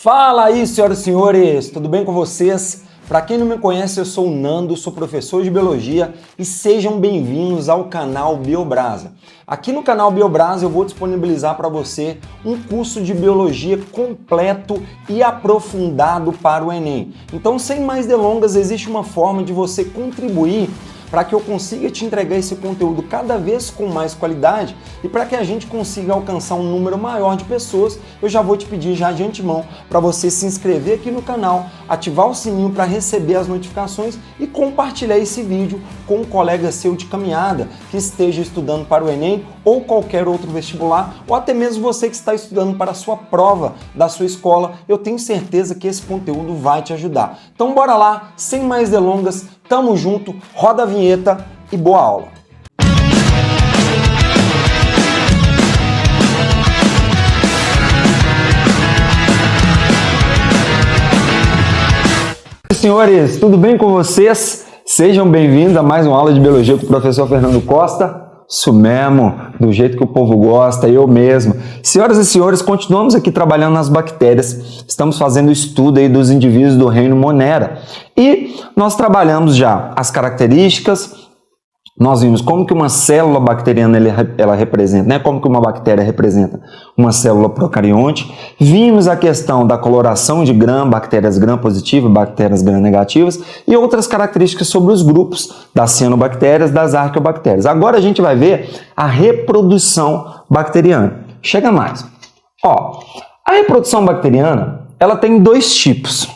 Fala aí, senhoras e senhores, tudo bem com vocês? Para quem não me conhece, eu sou o Nando, sou professor de Biologia e sejam bem-vindos ao canal Biobrasa. Aqui no canal Biobrasa eu vou disponibilizar para você um curso de Biologia completo e aprofundado para o Enem. Então, sem mais delongas, existe uma forma de você contribuir para que eu consiga te entregar esse conteúdo cada vez com mais qualidade e para que a gente consiga alcançar um número maior de pessoas. Eu já vou te pedir já de antemão para você se inscrever aqui no canal, ativar o sininho para receber as notificações e compartilhar esse vídeo com um colega seu de caminhada que esteja estudando para o Enem ou qualquer outro vestibular, ou até mesmo você que está estudando para a sua prova da sua escola. Eu tenho certeza que esse conteúdo vai te ajudar. Então bora lá, sem mais delongas, tamo junto, roda a vinheta e boa aula! Senhores, tudo bem com vocês? Sejam bem-vindos a mais uma aula de Biologia com o professor Fernando Costa. Isso mesmo, do jeito que o povo gosta, eu mesmo. Senhoras e senhores, continuamos aqui trabalhando nas bactérias. Estamos fazendo o estudo aí dos indivíduos do reino Monera. E nós trabalhamos já as características, nós vimos como que uma célula bacteriana ela representa, né? Como que uma bactéria representa uma célula procarionte. Vimos a questão da coloração de Gram, bactérias Gram positivas, bactérias Gram negativas e outras características sobre os grupos das cianobactérias, das arqueobactérias. Agora a gente vai ver a reprodução bacteriana. Chega mais. Ó, a reprodução bacteriana, ela tem dois tipos.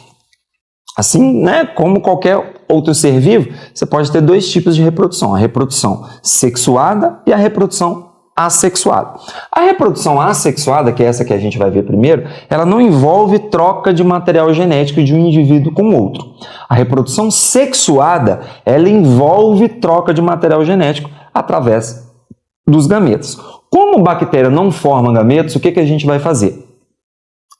Assim, né, como qualquer outro ser vivo, você pode ter dois tipos de reprodução, a reprodução sexuada e a reprodução assexuada. A reprodução assexuada, que é essa que a gente vai ver primeiro, ela não envolve troca de material genético de um indivíduo com outro. A reprodução sexuada, ela envolve troca de material genético através dos gametos. Como a bactéria não forma gametos, o que a gente vai fazer?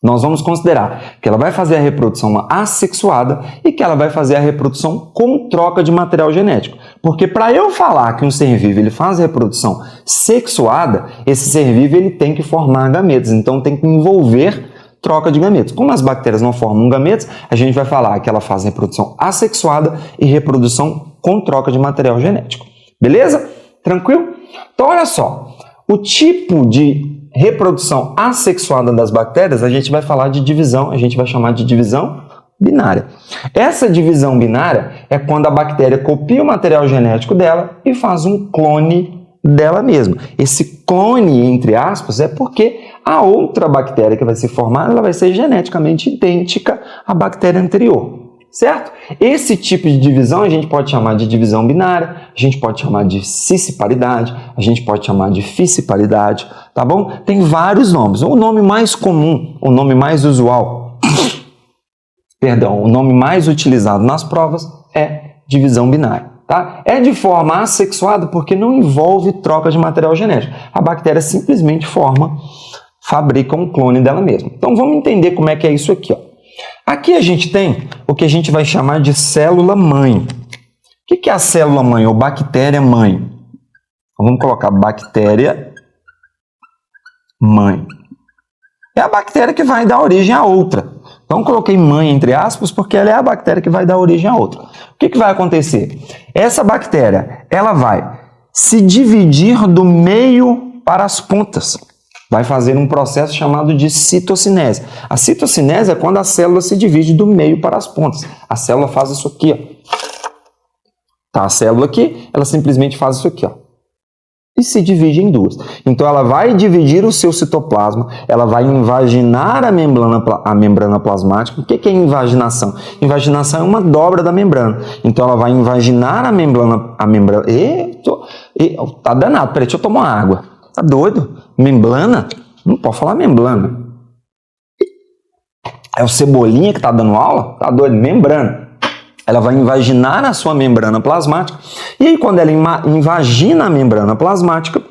Nós vamos considerar que ela vai fazer a reprodução assexuada e que ela vai fazer a reprodução com troca de material genético. Porque para eu falar que um ser vivo ele faz reprodução sexuada, esse ser vivo ele tem que formar gametos, então tem que envolver troca de gametos. Como as bactérias não formam gametos, a gente vai falar que ela faz reprodução assexuada e reprodução com troca de material genético. Beleza? Tranquilo? Então olha só, o tipo de reprodução assexuada das bactérias, a gente vai falar de divisão, a gente vai chamar de divisão binária. Essa divisão binária é quando a bactéria copia o material genético dela e faz um clone dela mesma. Esse clone, entre aspas, é porque a outra bactéria que vai se formar, ela vai ser geneticamente idêntica à bactéria anterior. Certo? Esse tipo de divisão a gente pode chamar de divisão binária, a gente pode chamar de cisparidade, a gente pode chamar de fisciparidade, tá bom? Tem vários nomes. O nome mais comum, o nome mais usual, o nome mais utilizado nas provas é divisão binária, tá? É de forma assexuada porque não envolve troca de material genético. A bactéria simplesmente fabrica um clone dela mesma. Então vamos entender como é que é isso aqui, ó. Aqui a gente tem o que a gente vai chamar de célula-mãe. O que é a célula-mãe ou bactéria-mãe? Então, vamos colocar bactéria-mãe. É a bactéria que vai dar origem a outra. Então, coloquei mãe entre aspas porque ela é a bactéria que vai dar origem a outra. O que vai acontecer? Essa bactéria ela vai se dividir do meio para as pontas. Vai fazer um processo chamado de citocinese. A citocinese é quando a célula se divide do meio para as pontas. A célula faz isso aqui, ó. Tá, a célula aqui, ela simplesmente faz isso aqui, ó. E se divide em duas. Então, ela vai dividir o seu citoplasma, ela vai invaginar a membrana plasmática. O que é invaginação? Invaginação é uma dobra da membrana. Então, ela vai invaginar a membrana... Tá danado, peraí, deixa eu tomar água. Tá doido? Membrana? Não pode falar membrana. É o Cebolinha que tá dando aula? Tá doido? Membrana. Ela vai invaginar a sua membrana plasmática. E aí, quando ela invagina a membrana plasmática,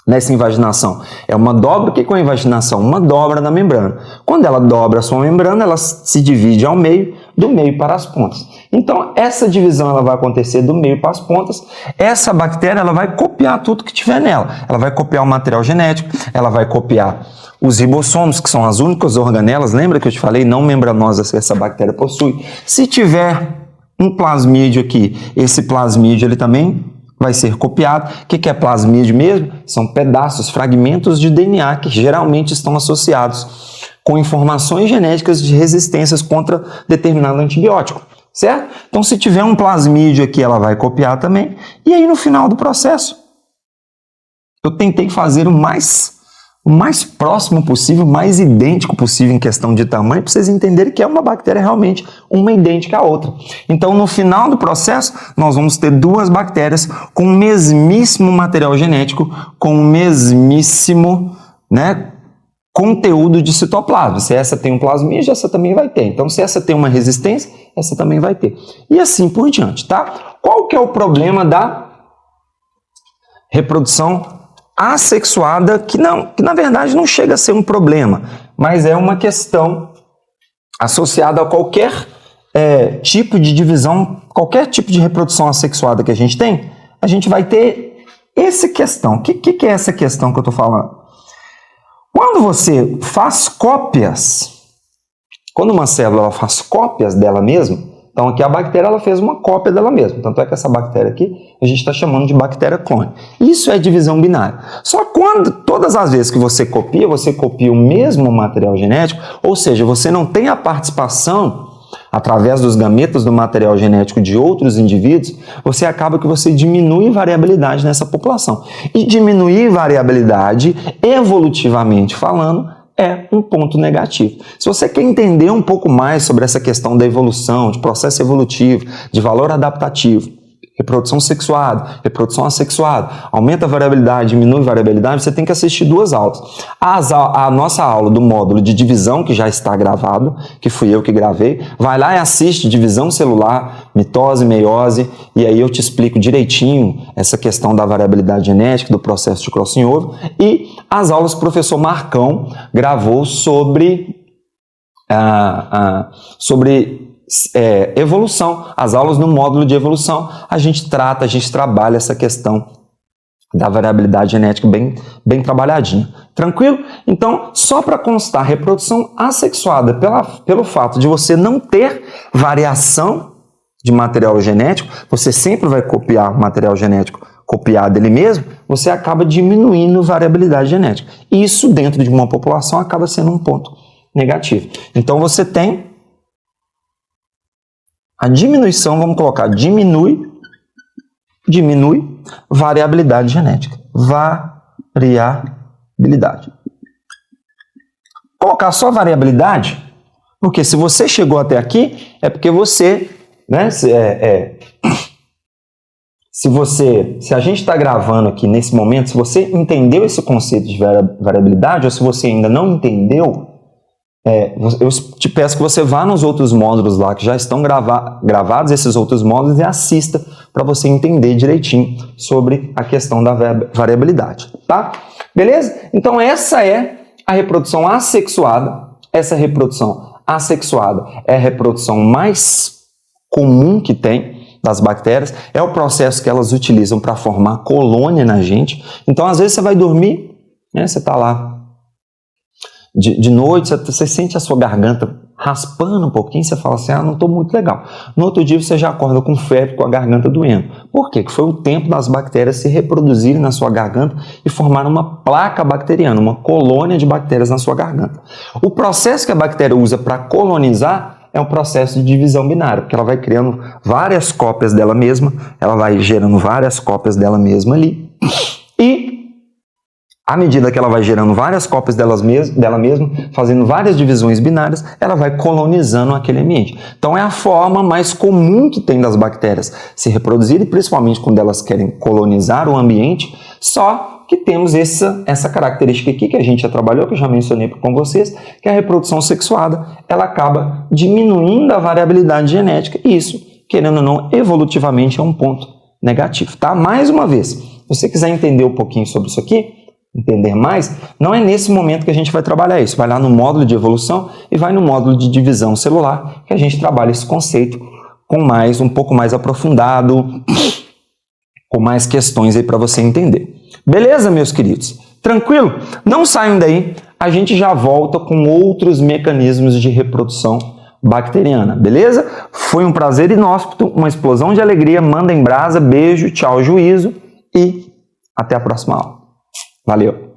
nessa invaginação? É uma dobra. O que é a invaginação? Uma dobra na membrana. Quando ela dobra a sua membrana, ela se divide ao meio, do meio para as pontas. Então, essa divisão ela vai acontecer do meio para as pontas. Essa bactéria ela vai copiar tudo que tiver nela. Ela vai copiar o material genético, ela vai copiar os ribossomos, que são as únicas organelas, lembra que eu te falei, não membranosas que essa bactéria possui. Se tiver um plasmídio aqui, esse plasmídio ele também vai ser copiado. O que é plasmídio mesmo? São pedaços, fragmentos de DNA que geralmente estão associados com informações genéticas de resistências contra determinado antibiótico, certo? Então, se tiver um plasmídio aqui, ela vai copiar também. E aí, no final do processo, eu tentei fazer o mais próximo possível, mais idêntico possível em questão de tamanho, para vocês entenderem que é uma bactéria realmente uma idêntica à outra. Então, no final do processo, nós vamos ter duas bactérias com o mesmíssimo material genético, com o mesmíssimo, conteúdo de citoplasma. Se essa tem um plasmídio, essa também vai ter. Então, se essa tem uma resistência, essa também vai ter. E assim por diante, tá? Qual que é o problema da reprodução assexuada, que na verdade não chega a ser um problema, mas é uma questão associada a qualquer tipo de divisão, qualquer tipo de reprodução assexuada que a gente tem, a gente vai ter essa questão. O que é essa questão que eu estou falando? Quando você faz cópias, quando uma célula faz cópias dela mesma, então aqui a bactéria ela fez uma cópia dela mesma, tanto é que essa bactéria aqui a gente está chamando de bactéria clone. Isso é divisão binária. Só quando todas as vezes que você copia o mesmo material genético, ou seja, você não tem a participação através dos gametas do material genético de outros indivíduos, você acaba que você diminui variabilidade nessa população. E diminuir variabilidade, evolutivamente falando, é um ponto negativo. Se você quer entender um pouco mais sobre essa questão da evolução, de processo evolutivo, de valor adaptativo, reprodução sexuada, reprodução assexuada, aumenta a variabilidade, diminui a variabilidade, você tem que assistir duas aulas. A nossa aula do módulo de divisão, que já está gravado, que fui eu que gravei, vai lá e assiste divisão celular, mitose, meiose, e aí eu te explico direitinho essa questão da variabilidade genética, do processo de crossing over, e as aulas que o professor Marcão gravou sobre evolução, as aulas no módulo de evolução, a gente trabalha essa questão da variabilidade genética bem trabalhadinha. Tranquilo? Então, só para constar, reprodução assexuada pelo fato de você não ter variação de material genético, você sempre vai copiar o material genético copiado dele mesmo, você acaba diminuindo a variabilidade genética. Isso, dentro de uma população, acaba sendo um ponto negativo. Então, você tem a diminuição, vamos colocar, diminui variabilidade genética. Variabilidade. Colocar só variabilidade, porque se você chegou até aqui, é porque você, se a gente está gravando aqui nesse momento, se você entendeu esse conceito de variabilidade, ou se você ainda não entendeu, eu te peço que você vá nos outros módulos lá, que já estão gravados esses outros módulos, e assista para você entender direitinho sobre a questão da variabilidade, tá? Beleza? Então essa é a reprodução assexuada. Essa reprodução assexuada é a reprodução mais comum que tem das bactérias, é o processo que elas utilizam para formar colônia na gente. Então às vezes você vai dormir, você está lá de noite, você sente a sua garganta raspando um pouquinho, você fala assim, não estou muito legal. No outro dia você já acorda com febre, com a garganta doendo. Por quê? Que foi o tempo das bactérias se reproduzirem na sua garganta e formar uma placa bacteriana, uma colônia de bactérias na sua garganta. O processo que a bactéria usa para colonizar é um processo de divisão binária, porque ela vai criando várias cópias dela mesma, ela vai gerando várias cópias dela mesma ali, e à medida que ela vai gerando várias cópias dela mesma, fazendo várias divisões binárias, ela vai colonizando aquele ambiente. Então é a forma mais comum que tem das bactérias se reproduzirem, principalmente quando elas querem colonizar o ambiente, só que temos essa característica aqui que a gente já trabalhou, que eu já mencionei com vocês, que é a reprodução sexuada, ela acaba diminuindo a variabilidade genética, e isso, querendo ou não, evolutivamente é um ponto negativo, tá? Mais uma vez, se você quiser entender um pouquinho sobre isso aqui, entender mais, não é nesse momento que a gente vai trabalhar isso. Vai lá no módulo de evolução e vai no módulo de divisão celular, que a gente trabalha esse conceito com um pouco mais aprofundado, com mais questões aí para você entender. Beleza, meus queridos? Tranquilo? Não saiam daí, a gente já volta com outros mecanismos de reprodução bacteriana, beleza? Foi um prazer inóspito, uma explosão de alegria, manda em brasa, beijo, tchau, juízo e até a próxima aula. Valeu!